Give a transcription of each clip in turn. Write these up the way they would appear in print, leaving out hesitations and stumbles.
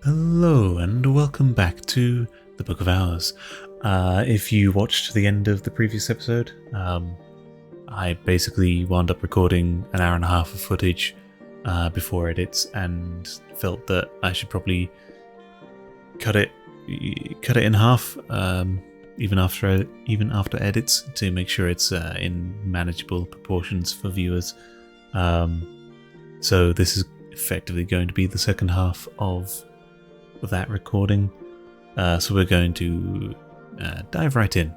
Hello and welcome back to the Book of Hours. If you watched the end of the previous episode, I basically wound up recording an hour and a half of footage before edits, and felt that I should probably cut it in half, even after edits, to make sure it's in manageable proportions for viewers. So this is effectively going to be the second half of that recording, so we're going to dive right in.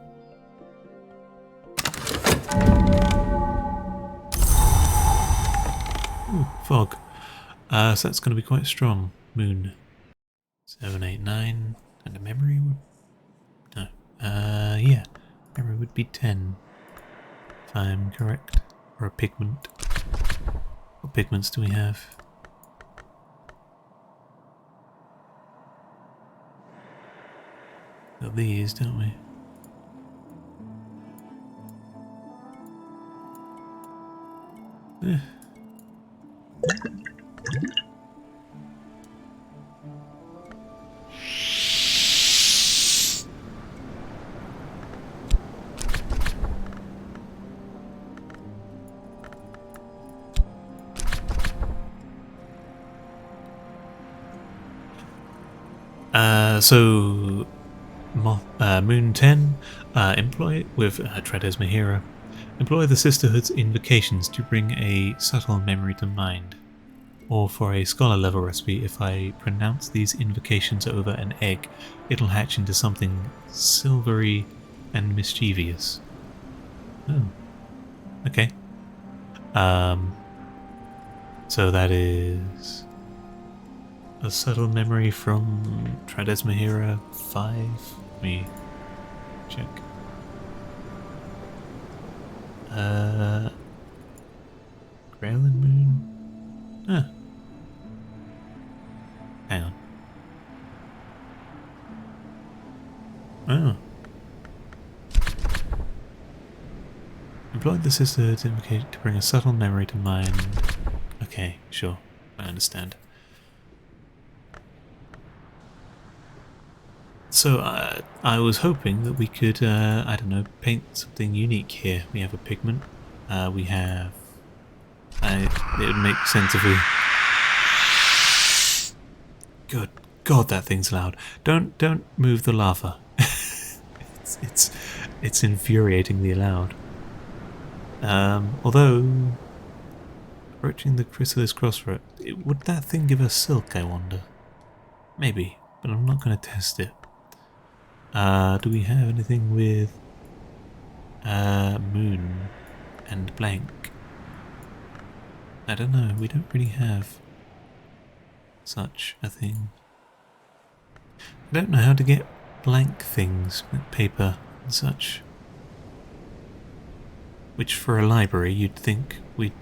Ooh, fog. So that's going to be quite strong. Moon 7, 8, 9, and a memory would... no. Yeah. Memory would be 10, if I'm correct. Or a pigment. What pigments do we have? Got these, don't we? So Moon 10, employ with Tradesma Hera. Employ the Sisterhood's invocations to bring a subtle memory to mind. Or for a scholar level recipe, if I pronounce these invocations over an egg, it'll hatch into something silvery and mischievous. Oh. Okay. So that is a subtle memory from Tradesma Hera 5. Let me check. Graylin Moon? Ah. Hang on. Oh. Employed the Sisterhood's invocation to bring a subtle memory to mind. Okay, sure. I understand. So I was hoping that we could, I don't know, paint something unique here. We have a pigment. We have... it would make sense if we... Good God, that thing's loud. Don't move the lava. it's infuriatingly loud. Although approaching the chrysalis crossroad, would that thing give us silk, I wonder? Maybe, but I'm not going to test it. Do we have anything with moon and blank? I don't know, we don't really have such a thing. I don't know how to get blank things, like paper and such. Which for a library you'd think we'd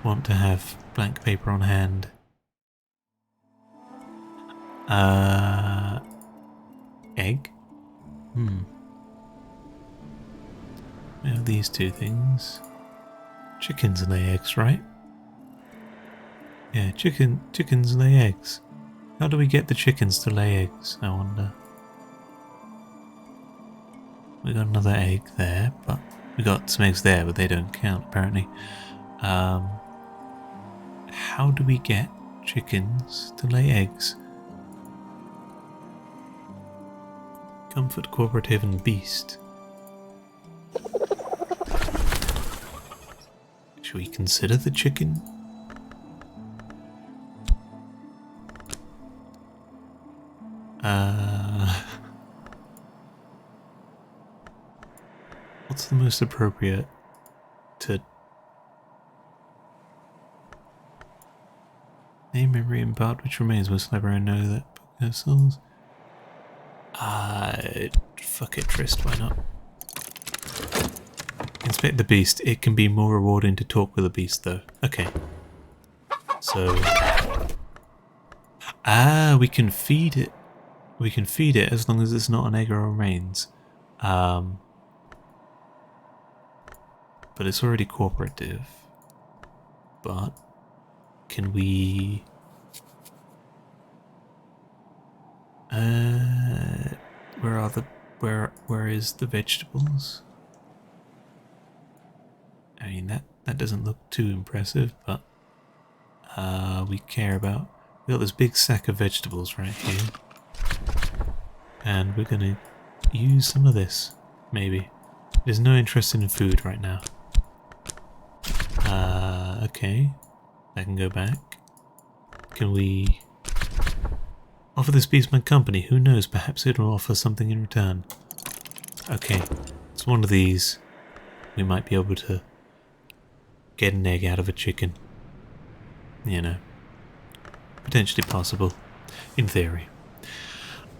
want to have blank paper on hand. Egg? We have these two things. Chickens lay eggs, right? Yeah, chickens lay eggs. How do we get the chickens to lay eggs, I wonder? We got another egg there, but we got some eggs there, but they don't count apparently. How do we get chickens to lay eggs? Comfort, cooperative, and beast. Should we consider the chicken? What's the most appropriate to name, memory, and part which remains? Most librarian know that book has souls. Fuck it, Trist, why not? Inspect the beast. It can be more rewarding to talk with a beast, though. Okay. So... we can feed it. We can feed it as long as it's not an egg or remains. But it's already cooperative. But can we Where are the... Where is the vegetables? I mean, that doesn't look too impressive, but we care about... We got this big sack of vegetables right here. And we're gonna use some of this, maybe. There's no interest in food right now. Okay. I can go back. Can we... Offer this beast my company? Who knows, perhaps it'll offer something in return. Okay, it's one of these. We might be able to get an egg out of a chicken. You know. Potentially possible. In theory.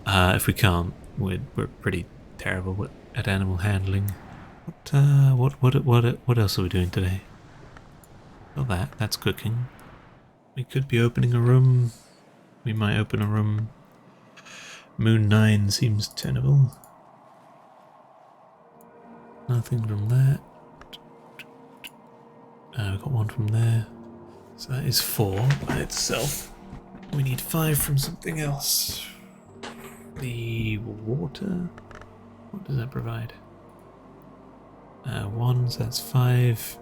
If we can't, we're pretty terrible at animal handling. What else are we doing today? Well, that's cooking. We could be opening a room. We might open a room. Moon 9 seems tenable. Nothing from that. We've got one from there. So that is 4 by itself. We need 5 from something else. The water? What does that provide? 1, so that's 5.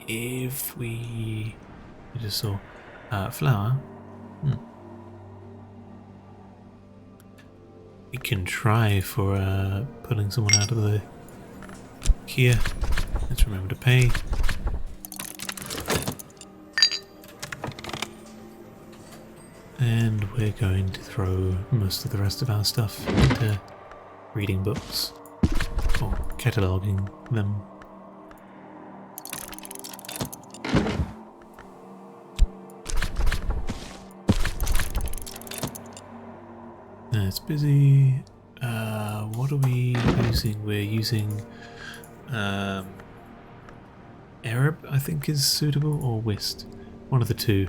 If we... I just saw flour. We can try for pulling someone out of the here. Let's remember to pay. And we're going to throw most of the rest of our stuff into reading books or cataloguing them. It's busy. What are we using? We're using Arab, I think, is suitable, or Whist. One of the two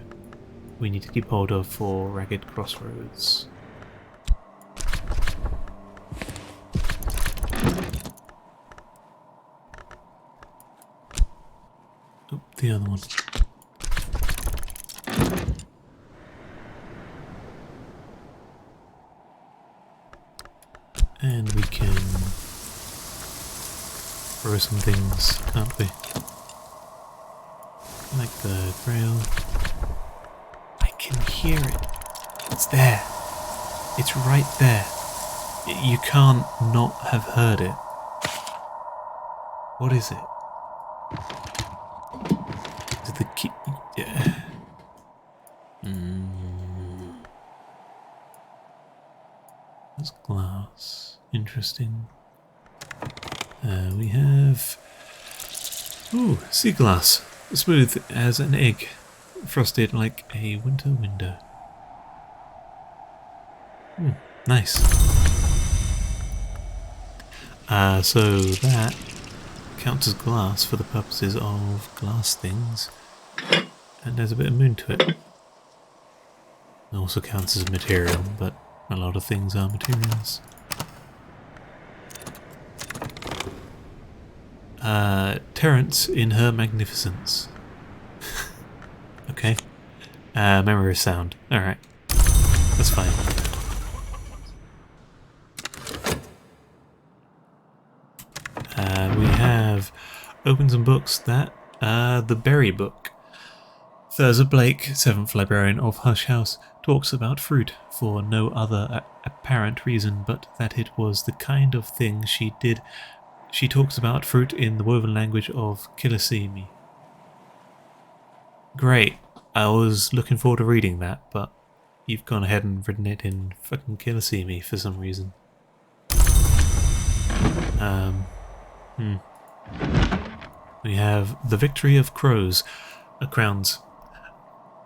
we need to keep hold of for Ragged Crossroads. Oh, the other one. And we can throw some things, can't we? Like the grail. I can hear it. It's there. It's right there. You can't not have heard it. What is it? Is it the key? Yeah. That's glass. Interesting. We have... Ooh, sea glass. Smooth as an egg. Frosted like a winter window. Nice. So that counts as glass for the purposes of glass things. And there's a bit of moon to it. It also counts as material, but a lot of things are materials. Terence in her magnificence. Okay. Memory of sound. Alright. That's fine. We have opened some books that, the Berry Book. Thurza Blake, 7th librarian of Hush House, talks about fruit for no other apparent reason but that it was the kind of thing she did. She talks about fruit in the woven language of Kilisimi. Great. I was looking forward to reading that, but you've gone ahead and written it in fucking Kilisimi for some reason. We have The Victory of Crows, Crown's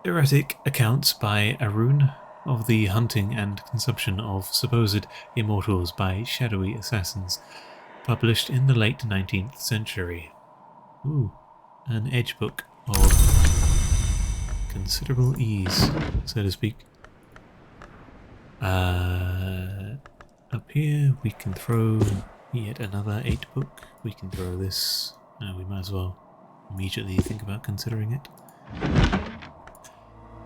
erratic accounts by Arun of the hunting and consumption of supposed immortals by shadowy assassins, published in the late 19th century. Ooh, an edge book of considerable ease, so to speak. Up here we can throw yet another 8 book. We can throw this. We might as well immediately think about considering it.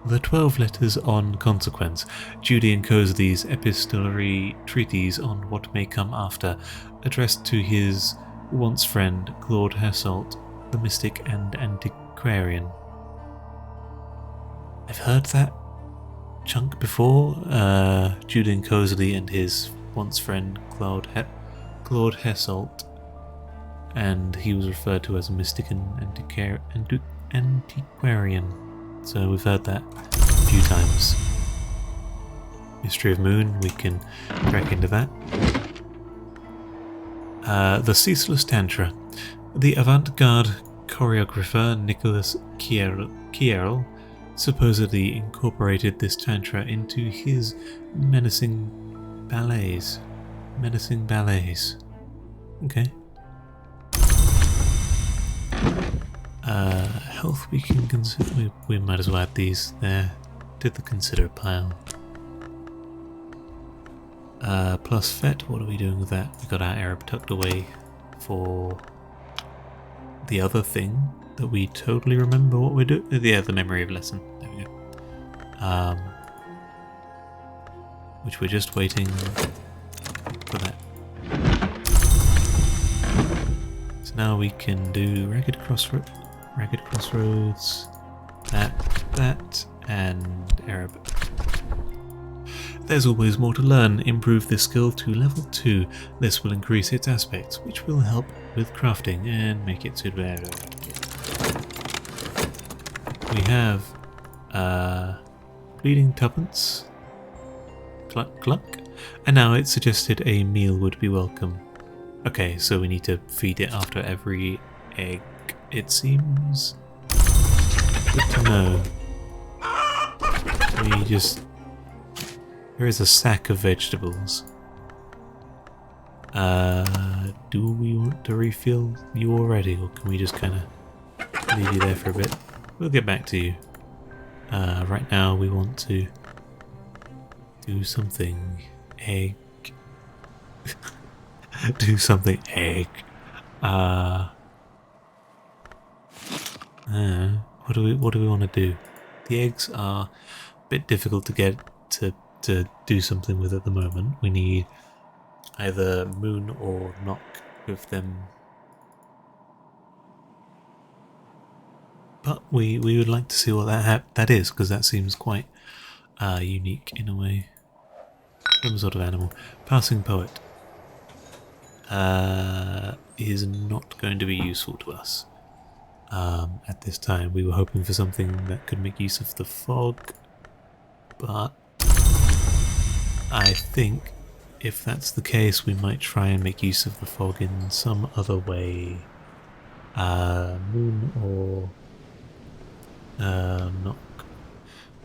The 12 Letters on Consequence, Julian Cosley's epistolary treatise on what may come after, addressed to his once friend Claude Hassault, the mystic and antiquarian. I've heard that chunk before. Julian Cosley and his once friend Claude Hassault, and he was referred to as a mystic and antiquarian. So we've heard that a few times. History of Moon, we can crack into that. The Ceaseless Tantra. The avant-garde choreographer Nicolas Kierl supposedly incorporated this tantra into his menacing ballets. Okay. Health we can consider. We might as well add these there to the consider pile. Plus FET, what are we doing with that? We got our Arab tucked away for the other thing that we totally remember what we're doing. Yeah, the memory of lesson. There we go. Which we're just waiting for that. So now we can do Ragged Crossroads, that, and Arab. There's always more to learn. Improve this skill to level 2. This will increase its aspects, which will help with crafting and make it suitable. We have Bleeding Tuppence, Cluck, and now it suggested a meal would be welcome. Okay, so we need to feed it after every egg, it seems. Good to know. There is a sack of vegetables. Do we want to refill you already, or can we just kind of leave you there for a bit? We'll get back to you. Right now we want to do something egg. Do something egg. What do we want to do? The eggs are a bit difficult to get to do something with at the moment. We need either Moon or Knock with them. But we would like to see what that is, because that seems quite unique in a way. Some sort of animal. Passing Poet is not going to be useful to us at this time. We were hoping for something that could make use of the fog, but I think if that's the case, we might try and make use of the fog in some other way. Moon or Knock.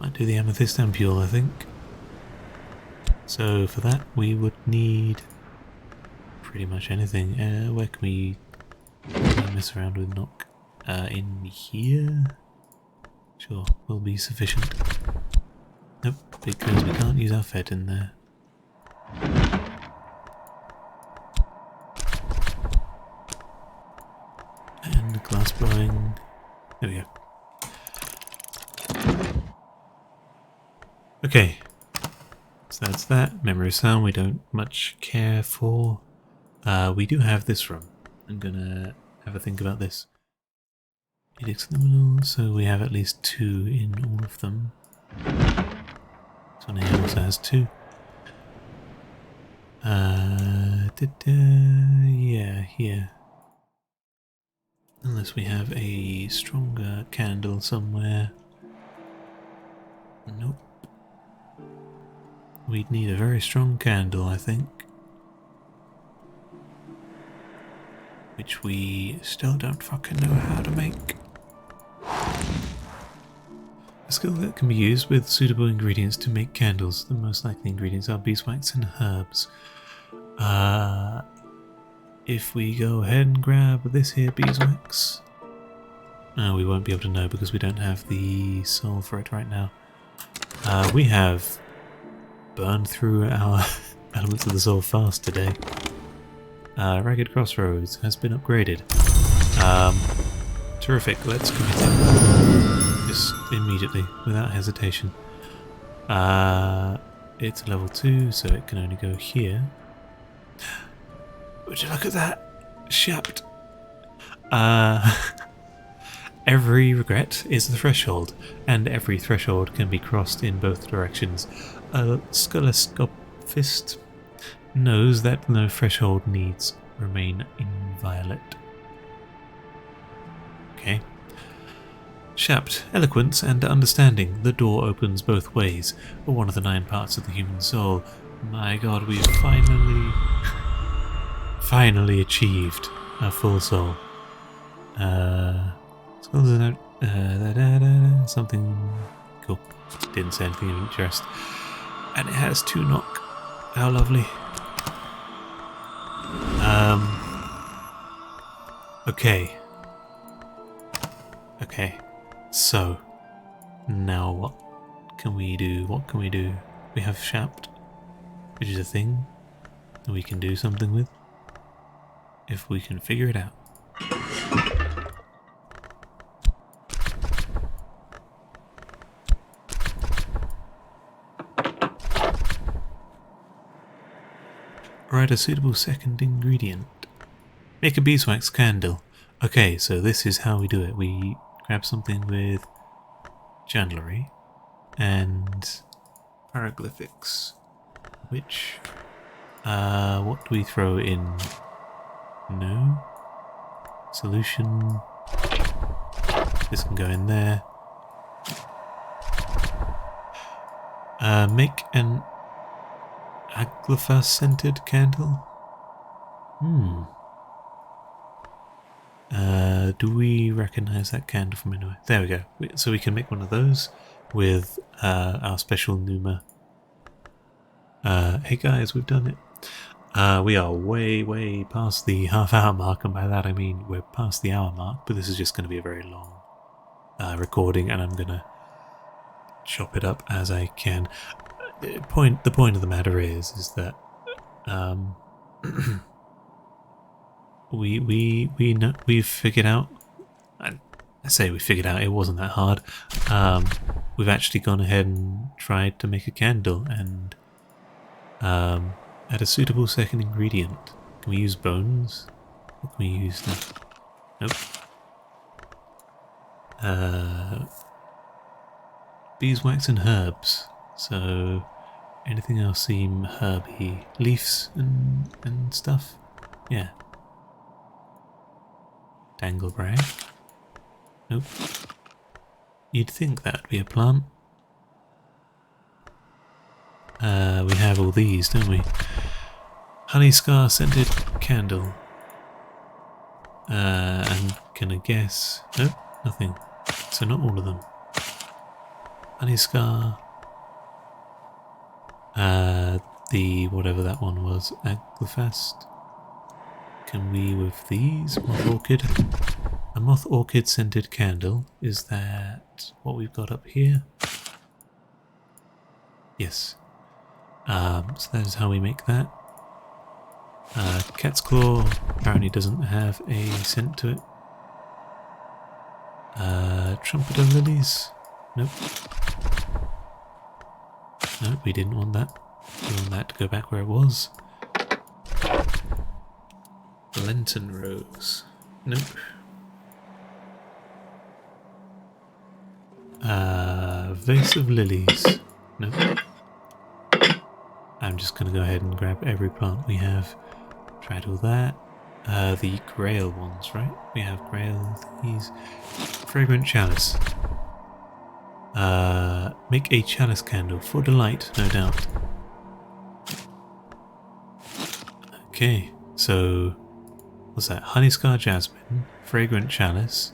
Might do the Amethyst Ampule, I think. So for that we would need pretty much anything. Where can we mess around with Knock? In here? Sure, will be sufficient. Nope, because we can't use our FET in there. And the glass blowing. There we go. Okay, so that's that. Memory of Sound we don't much care for. We do have this room. I'm gonna have a think about this. Edicts Liminal, so we have at least 2 in all of them. This one here also has 2. Yeah, here. Unless we have a stronger candle somewhere. Nope. We'd need a very strong candle, I think. Which we still don't fucking know how to make. A skill that can be used with suitable ingredients to make candles. The most likely ingredients are beeswax and herbs. If we go ahead and grab this here beeswax, we won't be able to know because we don't have the soul for it right now. We have burned through our elements of the soul fast today. Ragged Crossroads has been upgraded. Terrific, let's commit it. just immediately, without hesitation. It's level 2, so it can only go here. Would you look at that? Shapt. Every regret is the threshold, and every threshold can be crossed in both directions. A scholoscophist knows that no threshold needs remain inviolate. Okay. Shapt, eloquence and understanding. The door opens both ways, or one of the 9 parts of the human soul. My god, we've finally achieved a full soul. Something cool. Didn't say anything of interest. And it has 2 knock. How lovely. Okay. Okay. So, now what can we do? What can we do? We have Shapt, which is a thing that we can do something with, if we can figure it out. Write a suitable second ingredient. Make a beeswax candle. Okay, so this is how we do it. We grab something with chandlery and hieroglyphics, which what do we throw in? No solution. This can go in there. Make an aglyphas scented candle. Do we recognize that candle from anywhere? There we go. So we can make one of those with our special Numa. Hey guys, we've done it. We are way past the half-hour mark, and by that I mean we're past the hour mark, but this is just going to be a very long recording, and I'm going to chop it up as I can. The point of the matter is that we've figured out. I say we figured out, it wasn't that hard. We've actually gone ahead and tried to make a candle and add a suitable second ingredient. Can we use bones? What can we use now? Nope. Beeswax and herbs. So anything else seem herby? Leaves and stuff? Yeah. Danglebrag. Nope. You'd think that would be a plant. We have all these, don't we? Honey scar scented candle. And can I guess? Nope, nothing. So not all of them. Honey scar. The whatever that one was, Aglyphast. Can we with these? Moth orchid. A moth orchid scented candle. Is that what we've got up here? Yes. So that is how we make that. Cat's claw apparently doesn't have a scent to it. Trumpeter lilies. Nope. Nope, we didn't want that. We want that to go back where it was. Lenten rose. Nope. Vase of lilies. Nope. I'm just going to go ahead and grab every plant we have. Tried all that. The grail ones, right? We have grail, these. Fragrant chalice. Make a chalice candle for delight, no doubt. Okay, so what's that? Honeyscar jasmine, fragrant chalice,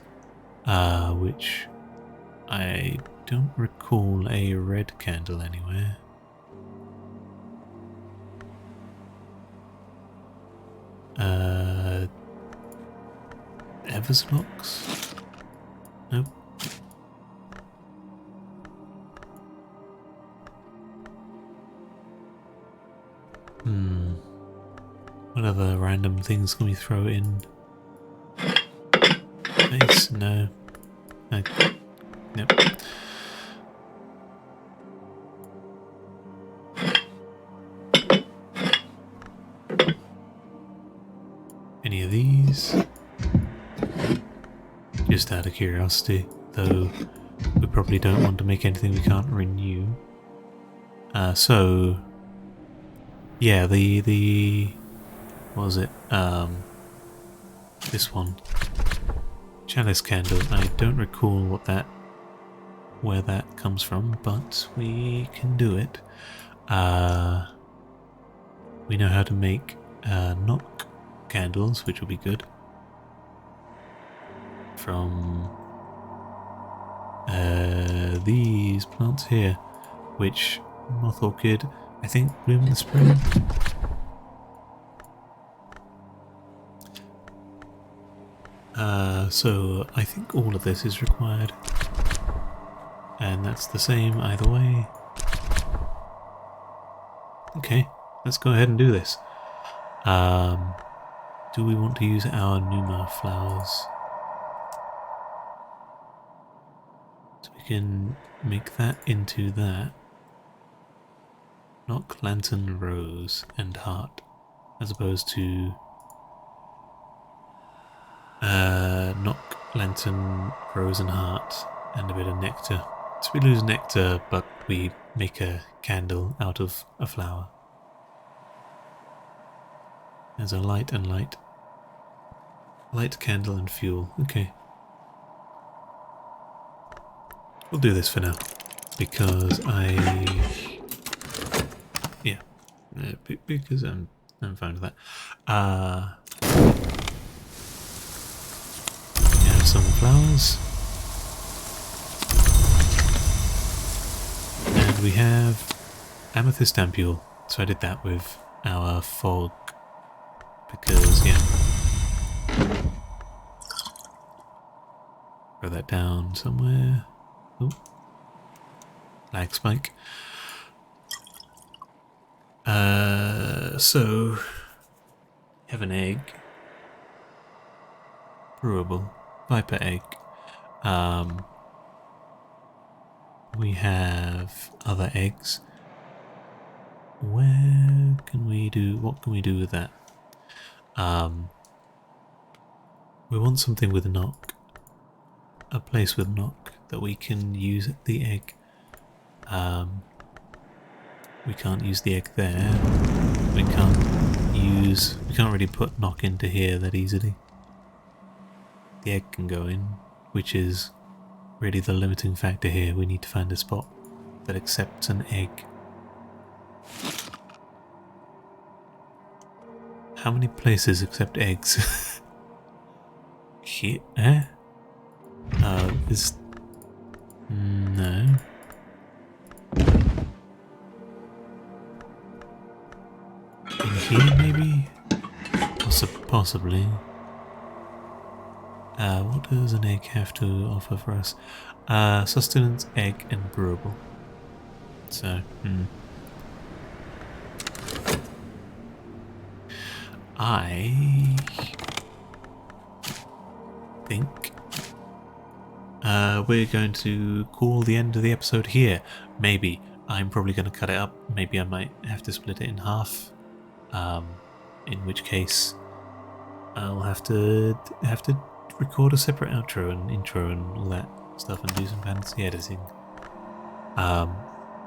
which I don't recall a red candle anywhere. Everslox? Nope. What other random things can we throw in? Base? No. Nope. these? Just out of curiosity, though we probably don't want to make anything we can't renew. So yeah, the what was it? This one, chalice candle. I don't recall where that comes from, but we can do it. We know how to make knock candles, which will be good. From these plants here, which moth orchid, I think, bloom in the spring. So I think all of this is required, and that's the same either way. Okay, let's go ahead and do this. Do we want to use our Numa flowers? So we can make that into that. Knock, lantern, rose, and heart, as opposed to knock, lantern, rose, and heart, and a bit of nectar. So we lose nectar, but we make a candle out of a flower. There's a light and light. Light, candle, and fuel. Okay. We'll do this for now, because because I'm fine with that. We have some flowers, and we have amethyst ampule. So I did that with our fog, because yeah. Throw that down somewhere. Oh, lag spike. So we have an egg, brewable, viper egg. We have other eggs. What can we do with that? We want something with knock. A place with knock that we can use the egg. We can't use the egg there. We can't really put knock into here that easily. The egg can go in, which is really the limiting factor here. We need to find a spot that accepts an egg. How many places accept eggs? Here? Eh? No. In here, maybe? Possibly. What does an egg have to offer for us? Sustenance, egg, and brewable. So, I think we're going to call the end of the episode here. Maybe. I'm probably going to cut it up. Maybe I might have to split it in half. In which case I'll have to record a separate outro and intro and all that stuff and do some fancy editing.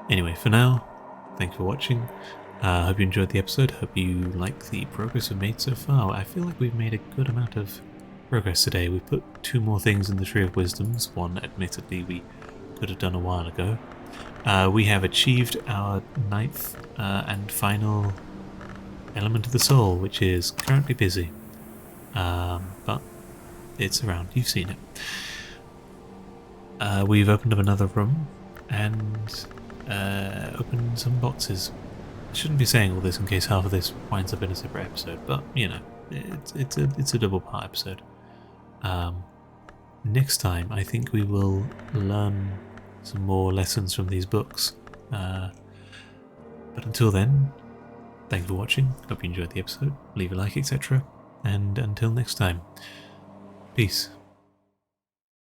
Anyway, for now, thank you for watching. Hope you enjoyed the episode. Hope you like the progress we've made so far. I feel like we've made a good amount of progress today. We put 2 more things in the Tree of Wisdoms. One, admittedly, we could have done a while ago. We have achieved our 9th and final element of the soul, which is currently busy. But it's around. You've seen it. We've opened up another room and opened some boxes. I shouldn't be saying all this in case half of this winds up in a separate episode, but you know, it's a double part episode. Next time, I think we will learn some more lessons from these books. But until then, thank you for watching. Hope you enjoyed the episode. Leave a like, etc. And until next time, peace.